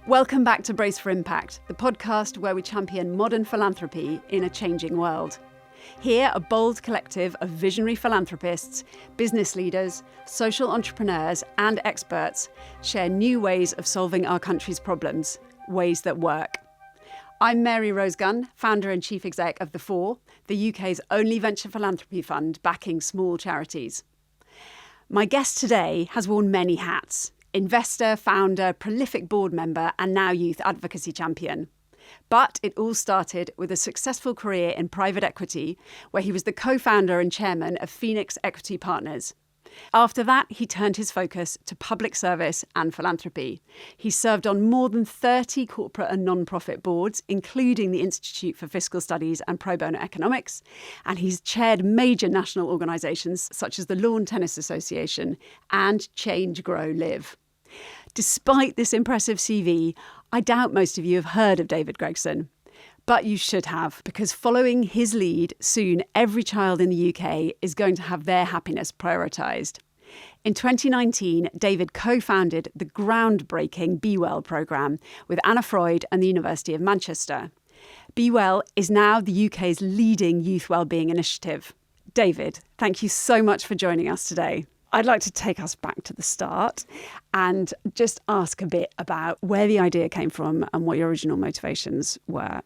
Welcome back to Brace for Impact, the podcast where we champion modern philanthropy in a changing world. Here, a bold collective of visionary philanthropists, business leaders, social entrepreneurs and experts share new ways of solving our country's problems, ways that work. I'm Mary Rose Gunn, founder and chief exec of The Four, the UK's only venture philanthropy fund backing small charities. My guest today has worn many hats: investor, founder, prolific board member, and now youth advocacy champion. But it all started with a successful career in private equity, where he was the co-founder and chairman of Phoenix Equity Partners. After that, he turned his focus to public service and philanthropy. He served on more than 30 corporate and non-profit boards, including the Institute for Fiscal Studies and Pro Bono Economics, and he's chaired major national organisations such as the Lawn Tennis Association and Change, Grow, Live. Despite this impressive CV, I doubt most of you have heard of David Gregson. But you should have, because following his lead, soon every child in the UK is going to have their happiness prioritised. In 2019, David co-founded the groundbreaking Be Well programme with Anna Freud and the University of Manchester. Be Well is now the UK's leading youth wellbeing initiative. David, thank you so much for joining us today. I'd like to take us back to the start and just ask a bit about where the idea came from and what your original motivations were.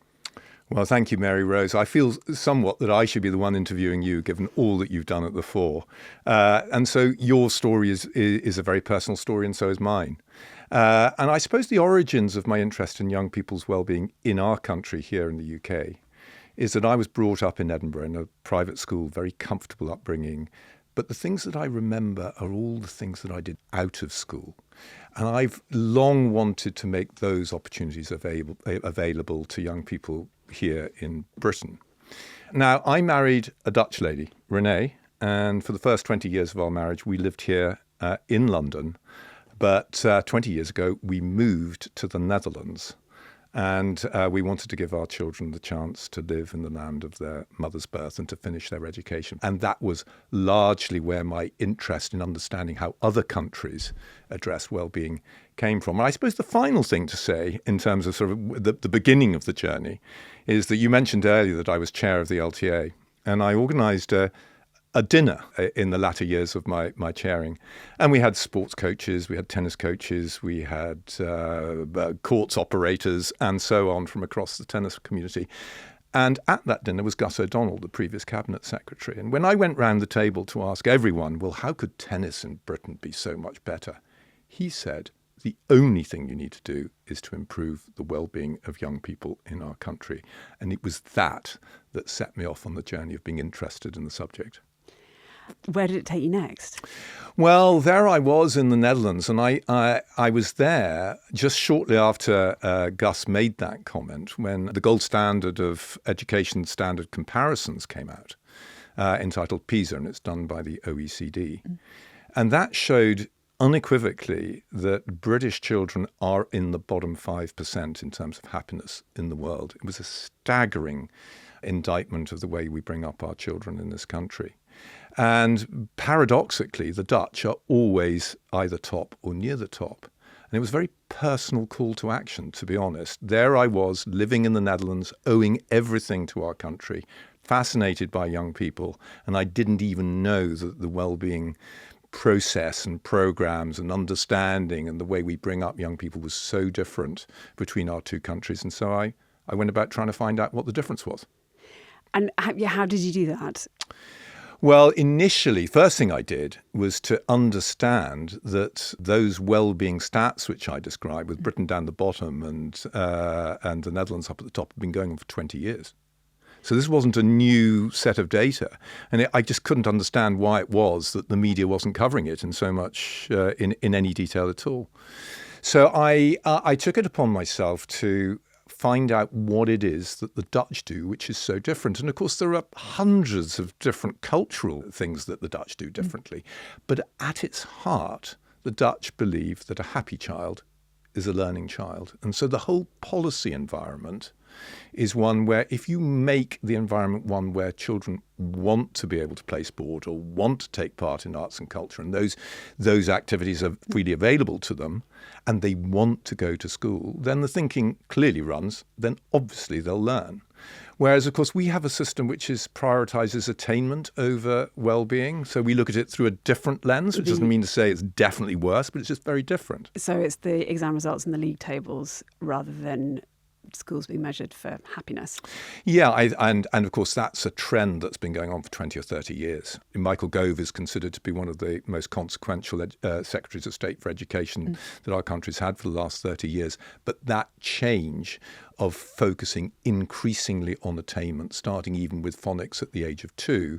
Well, thank you, Mary Rose. I feel somewhat that I should be the one interviewing you, given all that you've done at The Four. And so your story is a very personal story, and so is mine. And I suppose the origins of my interest in young people's well-being in our country here in the UK is that I was brought up in Edinburgh in a private school, very comfortable upbringing. But the things that I remember are all the things that I did out of school. And I've long wanted to make those opportunities available to young people here in Britain. Now, I married a Dutch lady, Renee, and for the first 20 years of our marriage, we lived here in London. But 20 years ago, we moved to the Netherlands. And we wanted to give our children the chance to live in the land of their mother's birth and to finish their education. And that was largely where my interest in understanding how other countries address well-being came from. And I suppose the final thing to say in terms of sort of the beginning of the journey is that you mentioned earlier that I was chair of the LTA, and I organised a dinner in the latter years of my chairing. And we had sports coaches, we had tennis coaches, we had courts operators and so on from across the tennis community. And at that dinner was Gus O'Donnell, the previous cabinet secretary. And when I went round the table to ask everyone, well, how could tennis in Britain be so much better? He said, the only thing you need to do is to improve the well-being of young people in our country. And it was that set me off on the journey of being interested in the subject. Where did it take you next? Well, there I was in the Netherlands, and I was there just shortly after Gus made that comment when the gold standard of education standard comparisons came out, entitled PISA, and it's done by the OECD. And that showed unequivocally that British children are in the bottom 5% in terms of happiness in the world. It was a staggering indictment of the way we bring up our children in this country. And paradoxically, the Dutch are always either top or near the top. And it was a very personal call to action, to be honest. There I was, living in the Netherlands, owing everything to our country, fascinated by young people, and I didn't even know that the well-being process and programs and understanding and the way we bring up young people was so different between our two countries. And so I went about trying to find out what the difference was. And how did you do that? Well, initially, first thing I did was to understand that those well-being stats which I described, with Britain down the bottom and the Netherlands up at the top, have been going on for 20 years. So this wasn't a new set of data. And I just couldn't understand why it was that the media wasn't covering it in so much, in any detail at all. So I took it upon myself to find out what it is that the Dutch do, which is so different. And of course, there are hundreds of different cultural things that the Dutch do differently. But at its heart, the Dutch believe that a happy child is a learning child. And so the whole policy environment is one where if you make the environment one where children want to be able to play sport or want to take part in arts and culture, and those activities are freely available to them, and they want to go to school, then the thinking clearly runs, then obviously they'll learn. Whereas, of course, we have a system which prioritizes attainment over well-being. So we look at it through a different lens, which doesn't mean to say it's definitely worse, but it's just very different. So it's the exam results and the league tables rather than schools being measured for happiness. Yeah, and of course, that's a trend that's been going on for 20 or 30 years. Michael Gove is considered to be one of the most consequential secretaries of state for education that our country's had for the last 30 years. But that change of focusing increasingly on attainment, starting even with phonics at the age of 2,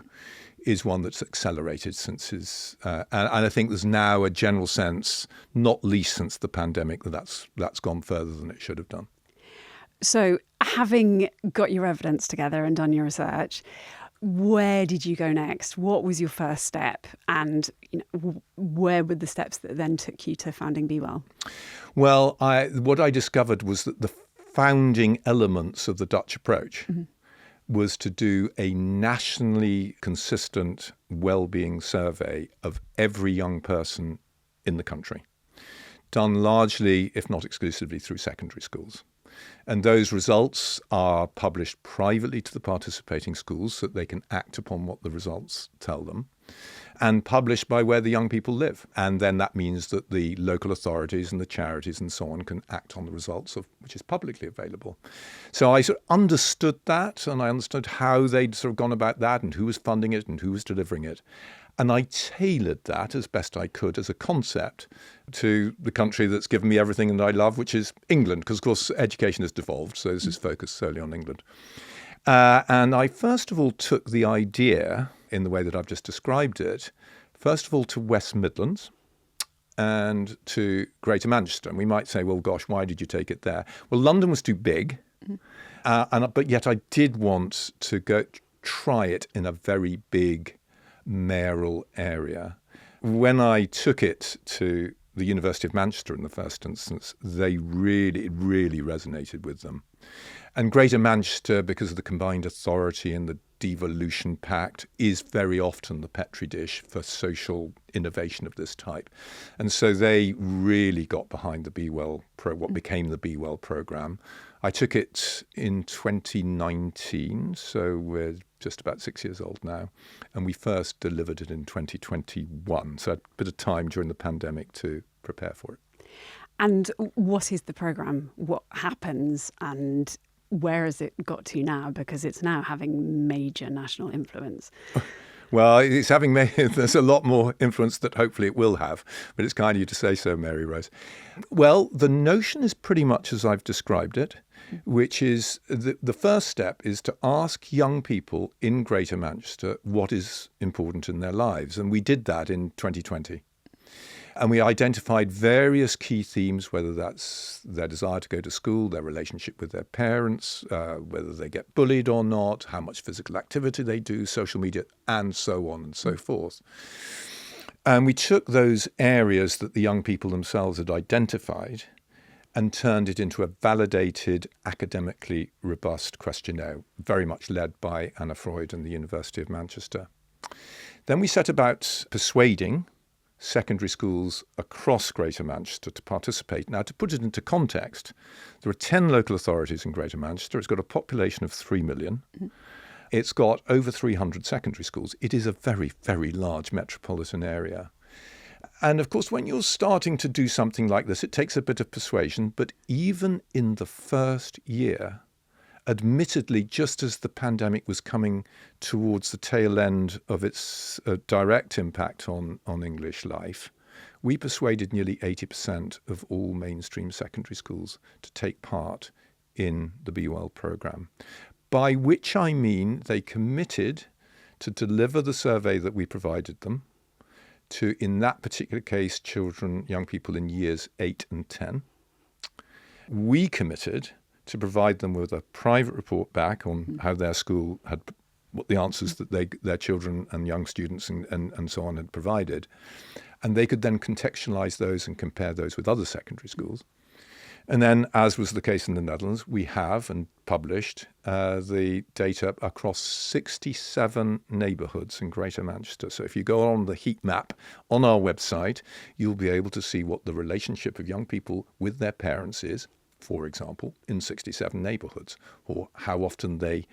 is one that's accelerated since his... and I think there's now a general sense, not least since the pandemic, that's gone further than it should have done. So having got your evidence together and done your research, where did you go next? What was your first step? And where were the steps that then took you to founding Be Well? Well, what I discovered was that the founding elements of the Dutch approach was to do a nationally consistent well-being survey of every young person in the country, done largely, if not exclusively, through secondary schools. And those results are published privately to the participating schools so that they can act upon what the results tell them, and published by where the young people live. And then that means that the local authorities and the charities and so on can act on the results of which is publicly available. So I sort of understood that, and I understood how they'd sort of gone about that and who was funding it and who was delivering it. And I tailored that as best I could as a concept to the country that's given me everything that I love, which is England, because, of course, education has devolved. So this is focused solely on England. And I, first of all, took the idea in the way that I've just described it, first of all, to West Midlands and to Greater Manchester. And we might say, well, gosh, why did you take it there? Well, London was too big. But yet I did want to go try it in a very big mayoral area. When I took it to the University of Manchester in the first instance, it really resonated with them. And Greater Manchester, because of the combined authority and the devolution pact, is very often the petri dish for social innovation of this type. And so they really got behind the Be Well what became the Be Well programme. I took it in 2019, so we're just about 6 years old now, and we first delivered it in 2021. So I had a bit of time during the pandemic to prepare for it. And what is the programme? What happens and where has it got to now? Because it's now having major national influence. Well, it's having there's a lot more influence that hopefully it will have, but it's kind of you to say so, Mary Rose. Well, the notion is pretty much as I've described it, which is the first step is to ask young people in Greater Manchester what is important in their lives. And we did that in 2020. And we identified various key themes, whether that's their desire to go to school, their relationship with their parents, whether they get bullied or not, how much physical activity they do, social media, and so on and so forth. And we took those areas that the young people themselves had identified and turned it into a validated, academically robust questionnaire, very much led by Anna Freud and the University of Manchester. Then we set about persuading secondary schools across Greater Manchester to participate. Now, to put it into context, there are 10 local authorities in Greater Manchester. It's got a population of 3 million. It's got over 300 secondary schools. It is a very, very large metropolitan area. And of course, when you're starting to do something like this, it takes a bit of persuasion. But even in the first year, admittedly, just as the pandemic was coming towards the tail end of its direct impact on English life, we persuaded nearly 80% of all mainstream secondary schools to take part in the Be Well programme, by which I mean they committed to deliver the survey that we provided them to, in that particular case, young people in years 8 and 10. We committed to provide them with a private report back on how their school had, what the answers that their children and young students and so on had provided. And they could then contextualise those and compare those with other secondary schools. And then, as was the case in the Netherlands, we have and published the data across 67 neighbourhoods in Greater Manchester. So if you go on the heat map on our website, you'll be able to see what the relationship of young people with their parents is, for example, in 67 neighbourhoods, or how often they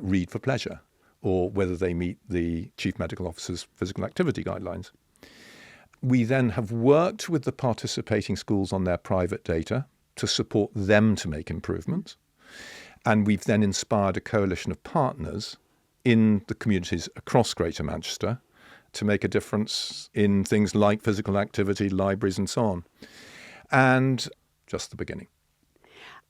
read for pleasure, or whether they meet the Chief Medical Officer's physical activity guidelines. We then have worked with the participating schools on their private data to support them to make improvements. And we've then inspired a coalition of partners in the communities across Greater Manchester to make a difference in things like physical activity, libraries, and so on. And just the beginning.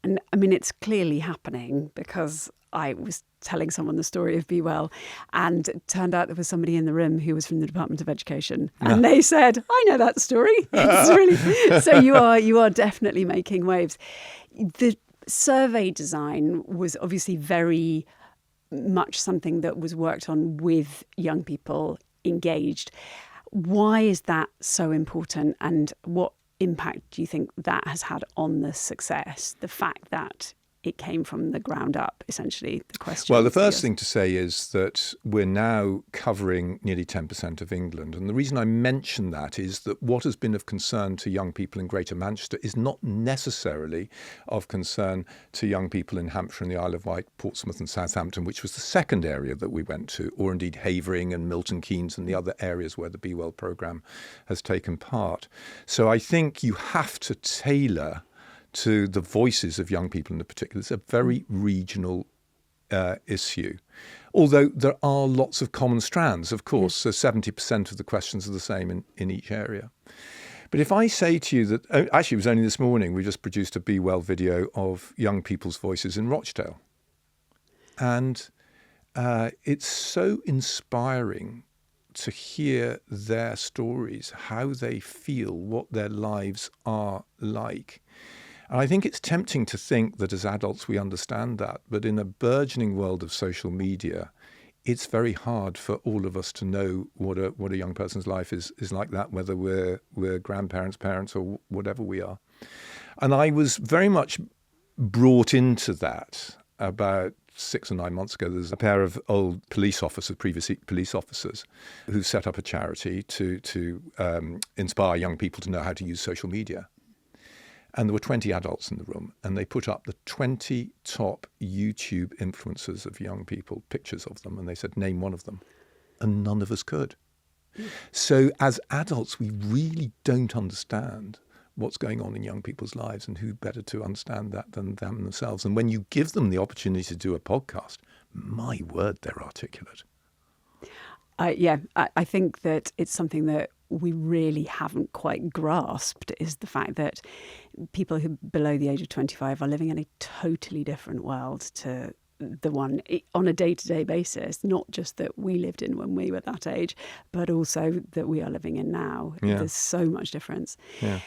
And I mean, it's clearly happening, because I was telling someone the story of Be Well, and it turned out there was somebody in the room who was from the Department of Education, and they said, "I know that story." It's really so. You are definitely making waves. The survey design was obviously very much something that was worked on with young people engaged. Why is that so important, and what impact do you think that has had on the success? The fact that it came from the ground up, essentially, the question. Well, the first thing to say is that we're now covering nearly 10% of England. And the reason I mention that is that what has been of concern to young people in Greater Manchester is not necessarily of concern to young people in Hampshire and the Isle of Wight, Portsmouth and Southampton, which was the second area that we went to, or indeed Havering and Milton Keynes and the other areas where the Be Well programme has taken part. So I think you have to tailor to the voices of young people in particular. It's a very regional issue. Although there are lots of common strands, of course, so 70% of the questions are the same in each area. But if I say to you that, actually it was only this morning, we just produced a Be Well video of young people's voices in Rochdale. And it's so inspiring to hear their stories, how they feel, what their lives are like. And I think it's tempting to think that as adults we understand that, but in a burgeoning world of social media, it's very hard for all of us to know what a young person's life is like that, whether we're grandparents, parents, or whatever we are. And I was very much brought into that about 6 or 9 months ago. There's a pair of old previous police officers, who set up a charity to inspire young people to know how to use social media. And there were 20 adults in the room, and they put up the 20 top YouTube influencers of young people, pictures of them, and they said, name one of them. And none of us could. So as adults, we really don't understand what's going on in young people's lives, and who better to understand that than them themselves. And when you give them the opportunity to do a podcast, my word, they're articulate. I think that it's something that we really haven't quite grasped, is the fact that people who below the age of 25 are living in a totally different world to the one on a day-to-day basis, not just that we lived in when we were that age, but also that we are living in now. Yeah. There's so much difference. Yeah.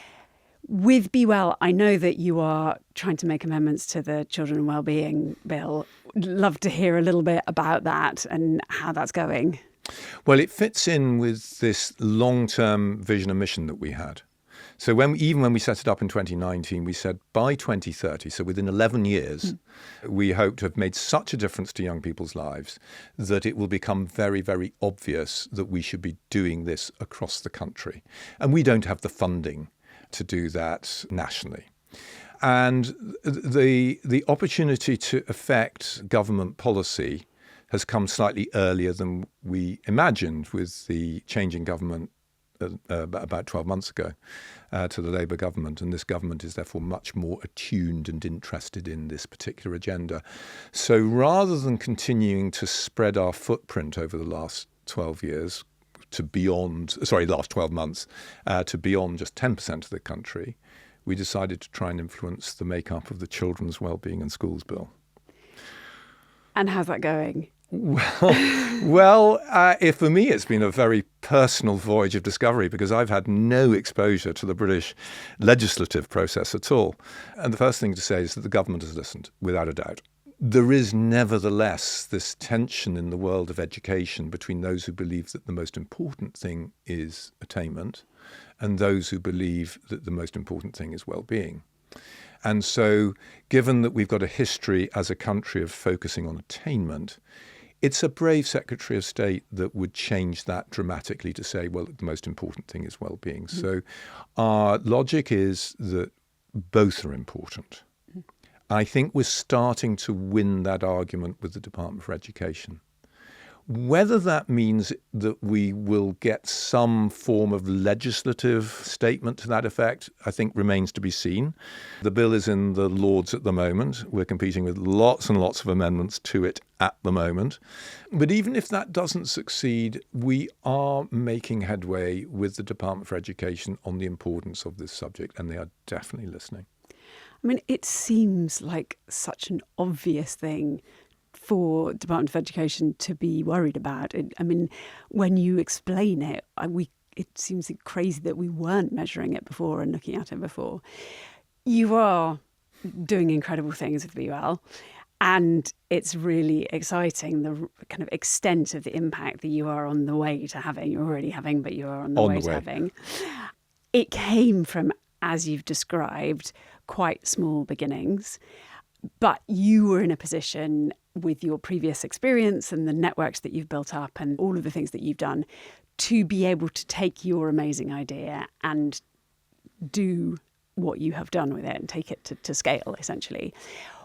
With Be Well, I know that you are trying to make amendments to the Children and Wellbeing Bill. Love to hear a little bit about that and how that's going. Well, it fits in with this long-term vision and mission that we had. So even when we set it up in 2019, we said by 2030, so within 11 years, we hope to have made such a difference to young people's lives that it will become very, very obvious that we should be doing this across the country. And we don't have the funding to do that nationally. And the opportunity to affect government policy has come slightly earlier than we imagined with the change in government about 12 months ago to the Labour government. And this government is therefore much more attuned and interested in this particular agenda. So rather than continuing to spread our footprint over the last 12 years last 12 months to beyond just 10% of the country, we decided to try and influence the makeup of the Children's Wellbeing and Schools Bill. And how's that going? Well, for me, it's been a very personal voyage of discovery, because I've had no exposure to the British legislative process at all. And the first thing to say is that the government has listened, without a doubt. There is nevertheless this tension in the world of education between those who believe that the most important thing is attainment and those who believe that the most important thing is well-being. And so, given that we've got a history as a country of focusing on attainment, it's a brave Secretary of State that would change that dramatically to say, well, the most important thing is well-being. Mm-hmm. So our logic is that both are important. Mm-hmm. I think we're starting to win that argument with the Department for Education. Whether that means that we will get some form of legislative statement to that effect, I think remains to be seen. The bill is in the Lords at the moment. We're competing with lots and lots of amendments to it at the moment. But even if that doesn't succeed, we are making headway with the Department for Education on the importance of this subject, and they are definitely listening. I mean, it seems like such an obvious thing for Department of Education to be worried about. I mean, when you explain it, it seems crazy that we weren't measuring it before and looking at it before. You are doing incredible things with BeWell, and it's really exciting, the kind of extent of the impact that you are on the way to having. You're already having, but you are on the way to having. It came from, as you've described, quite small beginnings, but you were in a position with your previous experience and the networks that you've built up and all of the things that you've done to be able to take your amazing idea and do what you have done with it and take it to scale, essentially.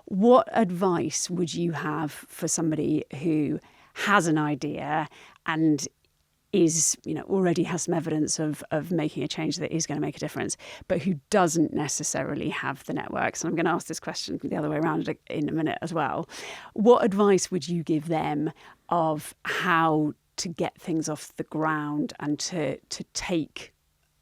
What advice would you have for somebody who has an idea and is, already has some evidence of making a change that is going to make a difference, but who doesn't necessarily have the networks? And I'm going to ask this question the other way around in a minute as well. What advice would you give them of how to get things off the ground and to take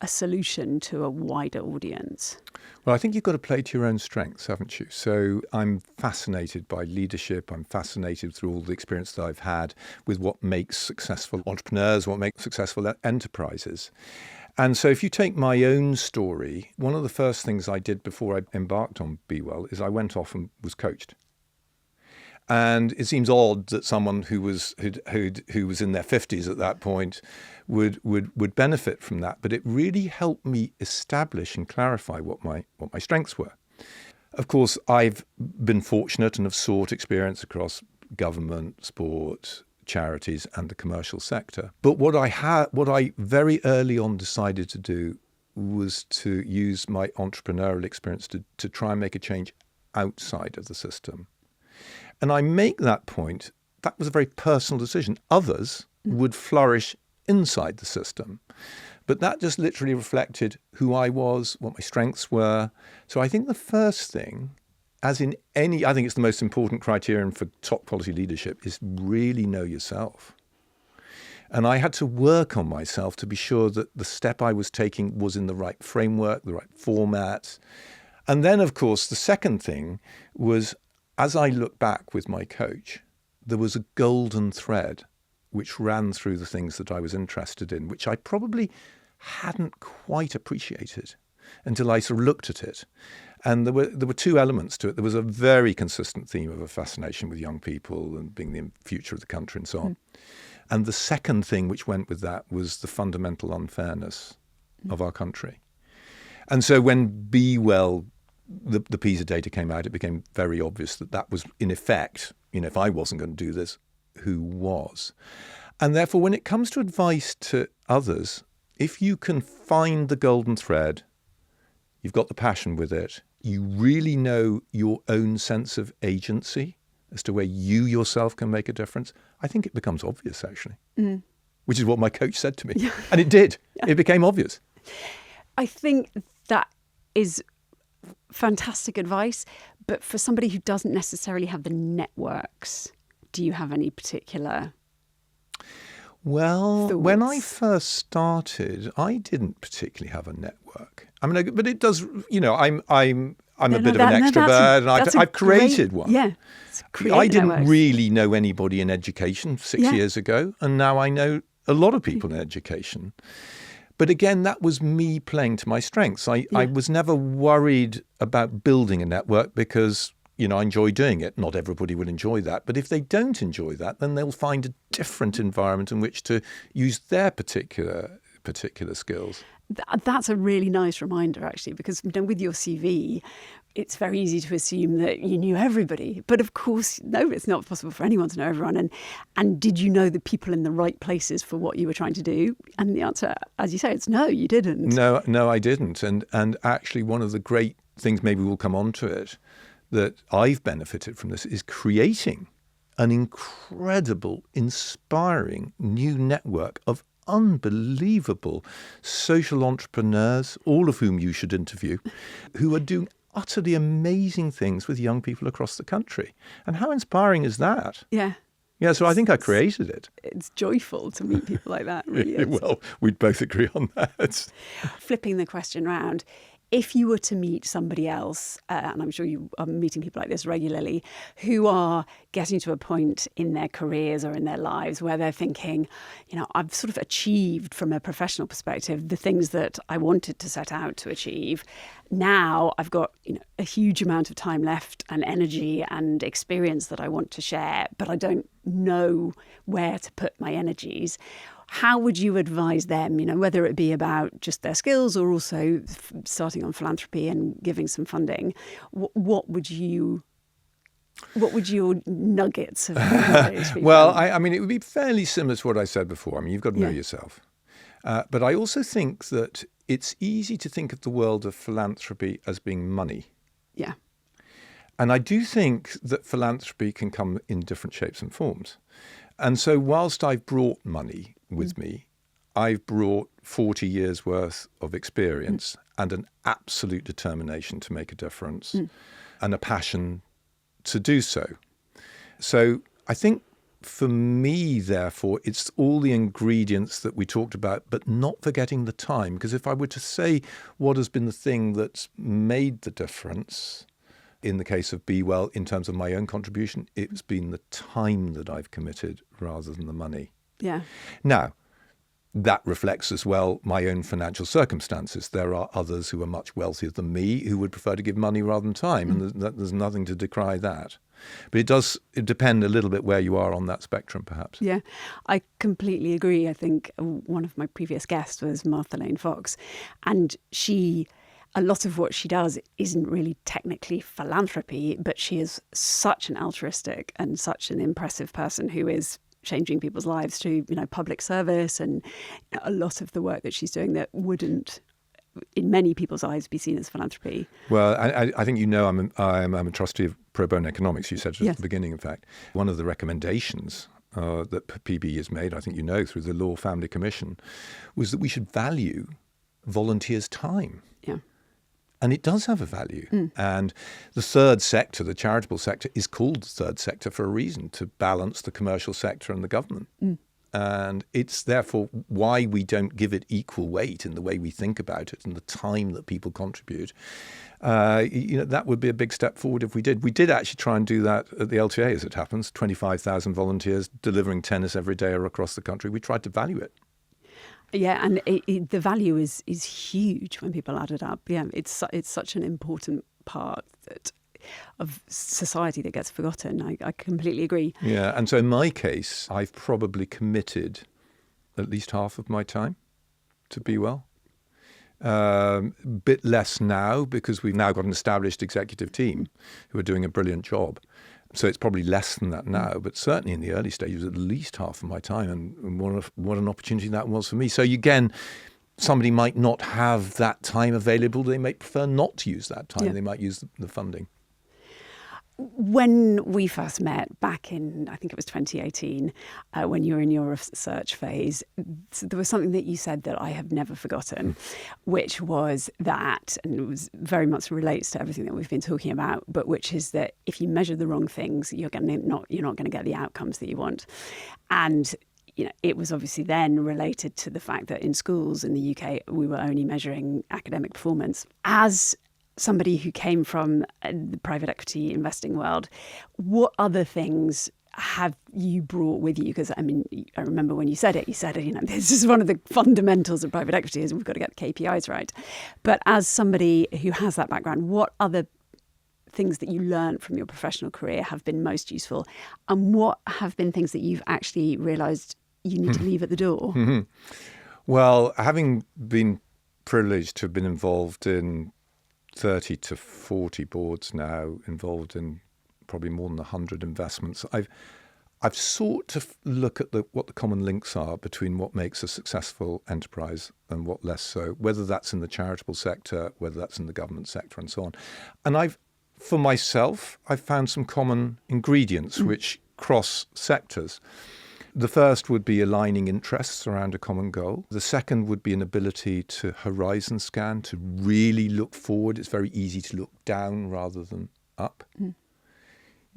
a solution to a wider audience? Well, I think you've got to play to your own strengths, haven't you? So I'm fascinated by leadership. I'm fascinated through all the experience that I've had with what makes successful entrepreneurs, what makes successful enterprises. And so if you take my own story, one of the first things I did before I embarked on BeWell is I went off and was coached. And it seems odd that someone who was in their 50s at that point would benefit from that, but it really helped me establish and clarify what my strengths were. Of course, I've been fortunate and have sought experience across government, sport, charities, and the commercial sector. But what I very early on decided to do was to use my entrepreneurial experience to try and make a change outside of the system. And I make that point, that was a very personal decision. Others would flourish inside the system. But that just literally reflected who I was, what my strengths were. So I think the first thing, I think it's the most important criterion for top quality leadership, is really know yourself. And I had to work on myself to be sure that the step I was taking was in the right framework, the right format. And then, of course, the second thing was, as I look back with my coach, there was a golden thread which ran through the things that I was interested in, which I probably hadn't quite appreciated until I sort of looked at it. And there were two elements to it. There was a very consistent theme of a fascination with young people and being the future of the country and so on. And the second thing which went with that was the fundamental unfairness of our country. And so when BeWell, the PISA data came out, it became very obvious that was, in effect, if I wasn't going to do this, who was? And therefore, when it comes to advice to others, if you can find the golden thread, you've got the passion with it, you really know your own sense of agency as to where you yourself can make a difference, I think it becomes obvious, actually, which is what my coach said to me. Yeah. And it did. Yeah. It became obvious. I think that is fantastic advice, but for somebody who doesn't necessarily have the networks, do you have any particular thoughts? When I first started, I didn't particularly have a network. I mean, but it does, I'm a bit of an extrovert, and I've created one. Yeah, I didn't really know anybody in education 6 years ago, and now I know a lot of people in education. But again, that was me playing to my strengths. I was never worried about building a network because, I enjoy doing it. Not everybody will enjoy that. But if they don't enjoy that, then they'll find a different environment in which to use their particular particular skills. That's a really nice reminder, actually, because with your CV, it's very easy to assume that you knew everybody. But of course, no, it's not possible for anyone to know everyone. And did you know the people in the right places for what you were trying to do? And the answer, as you say, it's no, you didn't. No, I didn't. And actually, one of the great things, maybe we'll come on to it, that I've benefited from this is creating an incredible, inspiring new network of unbelievable social entrepreneurs, all of whom you should interview, who are doing utterly amazing things with young people across the country. And how inspiring is that? Yeah. Yeah, so I think I created it. It's joyful to meet people like that, really is. Well, we'd both agree on that. Flipping the question round, if you were to meet somebody else, and I'm sure you are meeting people like this regularly, who are getting to a point in their careers or in their lives where they're thinking, I've sort of achieved from a professional perspective the things that I wanted to set out to achieve. Now I've got a huge amount of time left and energy and experience that I want to share, but I don't know where to put my energies. How would you advise them, whether it be about just their skills or also starting on philanthropy and giving some funding? What would your nuggets of advice be? Well, I mean, it would be fairly similar to what I said before. I mean, you've got to know yourself. But I also think that it's easy to think of the world of philanthropy as being money. Yeah. And I do think that philanthropy can come in different shapes and forms. And so whilst I've brought money with me, I've brought 40 years worth of experience and an absolute determination to make a difference and a passion to do so. So I think for me, therefore, it's all the ingredients that we talked about, but not forgetting the time. Because if I were to say what has been the thing that's made the difference in the case of Be Well, in terms of my own contribution, it's been the time that I've committed rather than the money. Yeah. Now, that reflects as well my own financial circumstances. There are others who are much wealthier than me who would prefer to give money rather than time, and there's nothing to decry that. But it depend a little bit where you are on that spectrum, perhaps. Yeah, I completely agree. I think one of my previous guests was Martha Lane Fox, and a lot of what she does isn't really technically philanthropy, but she is such an altruistic and such an impressive person who is changing people's lives through, public service, and a lot of the work that she's doing that wouldn't, in many people's eyes, be seen as philanthropy. Well, I think I'm a trustee of Pro Bono Economics. You said at the beginning, in fact, one of the recommendations that PB has made, I think through the Law Family Commission, was that we should value volunteers' time. Yeah. And it does have a value. And the third sector, the charitable sector, is called the third sector for a reason, to balance the commercial sector and the government. And it's therefore why we don't give it equal weight in the way we think about it and the time that people contribute. That would be a big step forward if we did. We did actually try and do that at the LTA, as it happens, 25,000 volunteers delivering tennis every day across the country. We tried to value it. Yeah, and the value is huge when people add it up. Yeah, it's such an important part of society that gets forgotten. I completely agree. Yeah, and so in my case, I've probably committed at least half of my time to Be Well. Bit less now because we've now got an established executive team who are doing a brilliant job. So it's probably less than that now, but certainly in the early stages, at least half of my time. And what an opportunity that was for me. So again, somebody might not have that time available. They may prefer not to use that time. Yeah. They might use the funding. When we first met back in, I think it was 2018, when you were in your research phase, there was something that you said that I have never forgotten, which was that, and it was very much relates to everything that we've been talking about, but which is that if you measure the wrong things, you're not going to get the outcomes that you want. And it was obviously then related to the fact that in schools in the UK, we were only measuring academic performance. As somebody who came from the private equity investing world, what other things have you brought with you? Because, I remember when you said it, this is one of the fundamentals of private equity is we've got to get the KPIs right. But as somebody who has that background, what other things that you learned from your professional career have been most useful? And what have been things that you've actually realised you need to leave at the door? Well, having been privileged to have been involved in 30 to 40 boards now, involved in probably more than 100 investments, I've sought to look at what the common links are between what makes a successful enterprise and what less so, whether that's in the charitable sector, whether that's in the government sector, and so on. And for myself, I've found some common ingredients which cross sectors. The first would be aligning interests around a common goal. The second would be an ability to horizon scan, to really look forward. It's very easy to look down rather than up.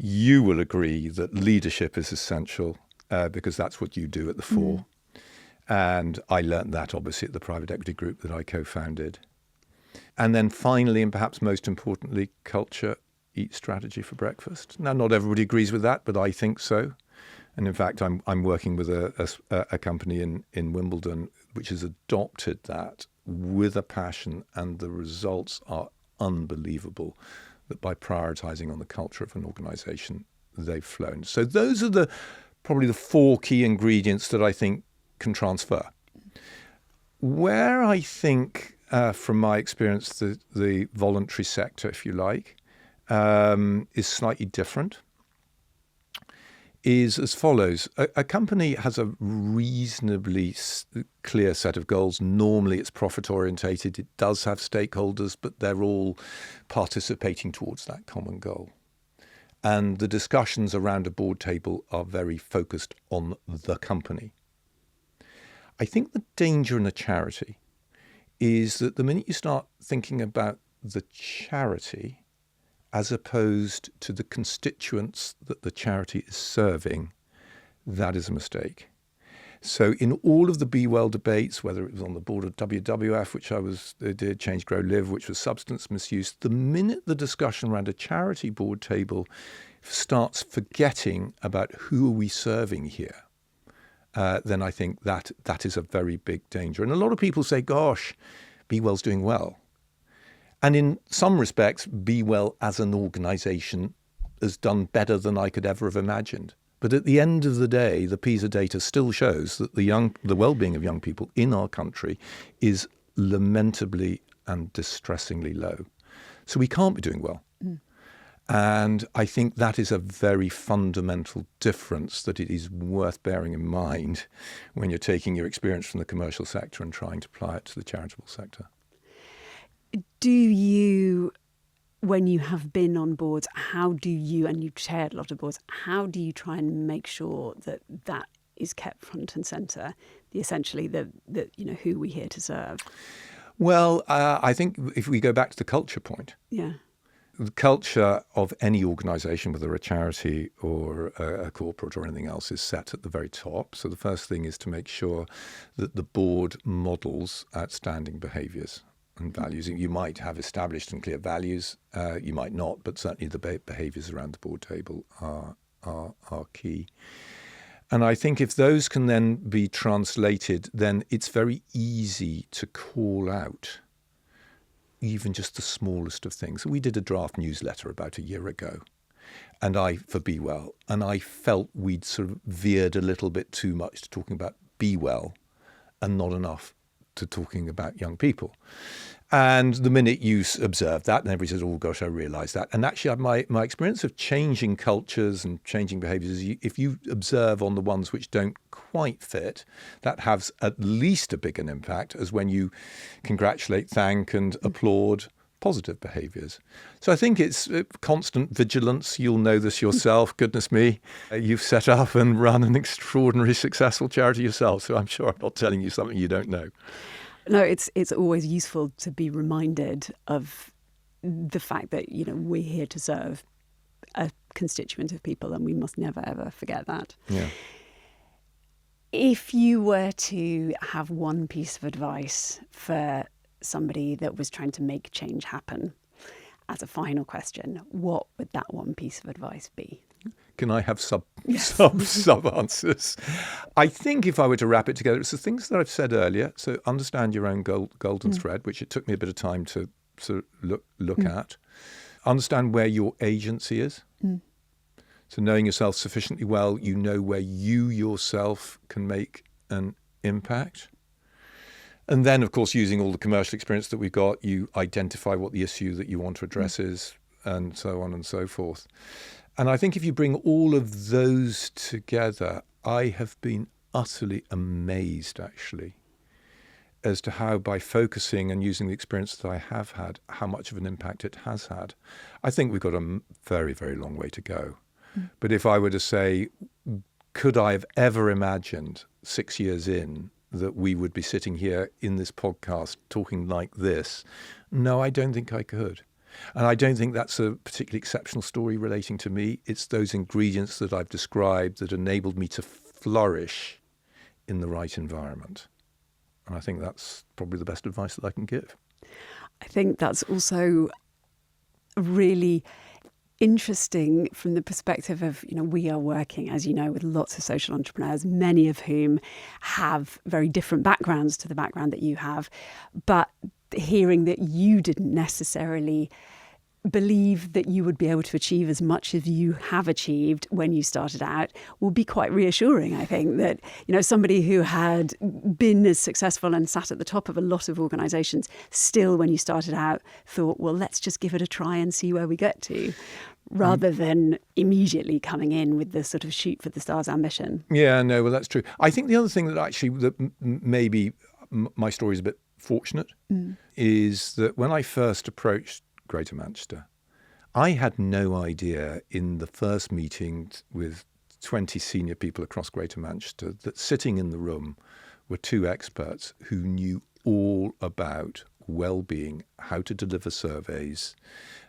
You will agree that leadership is essential because that's what you do at the fore. And I learnt that obviously at the private equity group that I co-founded. And then finally, and perhaps most importantly, culture eats strategy for breakfast. Now, not everybody agrees with that, but I think so. And in fact, I'm working with a company in Wimbledon which has adopted that with a passion, and the results are unbelievable. That by prioritising on the culture of an organisation, they've flown. So those are probably the four key ingredients that I think can transfer. Where I think, from my experience, the voluntary sector, if you like, is slightly different, is as follows. A company has a reasonably clear set of goals. Normally it's profit orientated. It does have stakeholders, but they're all participating towards that common goal. And the discussions around a board table are very focused on the company. I think the danger in a charity is that the minute you start thinking about the charity as opposed to the constituents that the charity is serving, that is a mistake. So in all of the Be Well debates, whether it was on the board of WWF, which I did, Change, Grow, Live, which was substance misuse, the minute the discussion around a charity board table starts forgetting about who are we serving here, then I think that is a very big danger. And a lot of people say, gosh, Be Well's doing well. And in some respects, Be Well as an organisation has done better than I could ever have imagined. But at the end of the day, the PISA data still shows that the well-being of young people in our country is lamentably and distressingly low. So we can't be doing well. And I think that is a very fundamental difference that it is worth bearing in mind when you're taking your experience from the commercial sector and trying to apply it to the charitable sector. Do you, when you have been on boards, and you've chaired a lot of boards, how do you try and make sure that is kept front and centre, essentially who we're here to serve? Well, I think if we go back to the culture point, the culture of any organisation, whether a charity or a corporate or anything else, is set at the very top. So the first thing is to make sure that the board models outstanding behaviours and values. You might have established and clear values, you might not, but certainly the behaviours around the board table are key. And I think if those can then be translated, then it's very easy to call out even just the smallest of things. We did a draft newsletter about a year ago, for Be Well, and I felt we'd sort of veered a little bit too much to talking about Be Well and not enough to talking about young people. And the minute you observe that, and everybody says, oh gosh, I realise that. And actually my experience of changing cultures and changing behaviours is if you observe on the ones which don't quite fit, that has at least as big an impact as when you congratulate, thank and applaud positive behaviours. So I think it's constant vigilance. You'll know this yourself. Goodness me, you've set up and run an extraordinarily successful charity yourself. So I'm sure I'm not telling you something you don't know. No, it's always useful to be reminded of the fact that, we're here to serve a constituent of people, and we must never, ever forget that. Yeah. If you were to have one piece of advice for somebody that was trying to make change happen, as a final question, what would that one piece of advice be? Can I have sub answers? I think if I were to wrap it together, it's the things that I've said earlier. So understand your own golden thread, which it took me a bit of time to sort of look at. Understand where your agency is. So knowing yourself sufficiently well, you know where you yourself can make an impact. And then, of course, using all the commercial experience that we've got, you identify what the issue that you want to address is, and so on and so forth. And I think if you bring all of those together, I have been utterly amazed, actually, as to how by focusing and using the experience that I have had, how much of an impact it has had. I think we've got a very, very long way to go. But if I were to say, could I have ever imagined 6 years in that we would be sitting here in this podcast talking like this? No, I don't think I could. And I don't think that's a particularly exceptional story relating to me. It's those ingredients that I've described that enabled me to flourish in the right environment. And I think that's probably the best advice that I can give. I think that's also really interesting from the perspective of, we are working, as you know, with lots of social entrepreneurs, many of whom have very different backgrounds to the background that you have. But hearing that you didn't necessarily believe that you would be able to achieve as much as you have achieved when you started out will be quite reassuring. I think that, somebody who had been as successful and sat at the top of a lot of organisations still, when you started out, thought, well, let's just give it a try and see where we get to, rather than immediately coming in with the sort of shoot for the stars ambition. Yeah, no, well, that's true. I think the other thing that maybe my story is a bit fortunate is that when I first approached Greater Manchester, I had no idea in the first meeting with 20 senior people across Greater Manchester that sitting in the room were two experts who knew all about wellbeing, how to deliver surveys,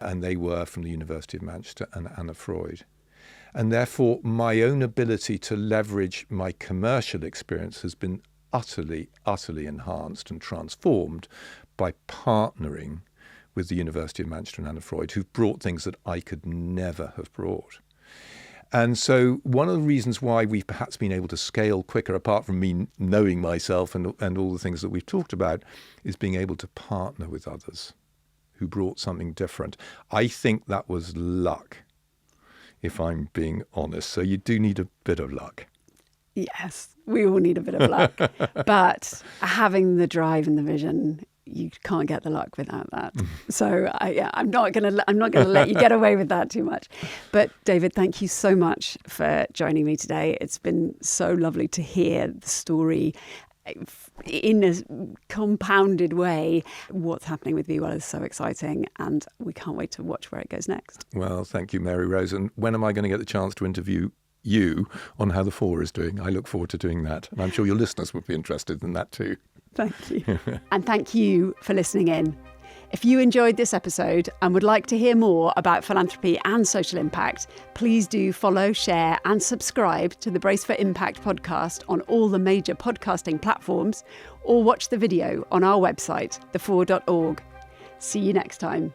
and they were from the University of Manchester and Anna Freud. And therefore, my own ability to leverage my commercial experience has been utterly, utterly enhanced and transformed by partnering with the University of Manchester and Anna Freud, who've brought things that I could never have brought. And so one of the reasons why we've perhaps been able to scale quicker, apart from me knowing myself and all the things that we've talked about, is being able to partner with others who brought something different. I think that was luck, if I'm being honest. So you do need a bit of luck. Yes, we all need a bit of luck. But having the drive and the vision, you can't get the luck without that. So I'm not going to let you get away with that too much. But David, thank you so much for joining me today. It's been so lovely to hear the story in a compounded way. What's happening with Be Well is so exciting, and we can't wait to watch where it goes next. Well, thank you, Mary Rose. And when am I going to get the chance to interview you on how the Four is doing? I look forward to doing that. And I'm sure your listeners would be interested in that too. Thank you. And thank you for listening in. If you enjoyed this episode and would like to hear more about philanthropy and social impact, please do follow, share and subscribe to the Brace for Impact podcast on all the major podcasting platforms, or watch the video on our website, thefour.org. See you next time.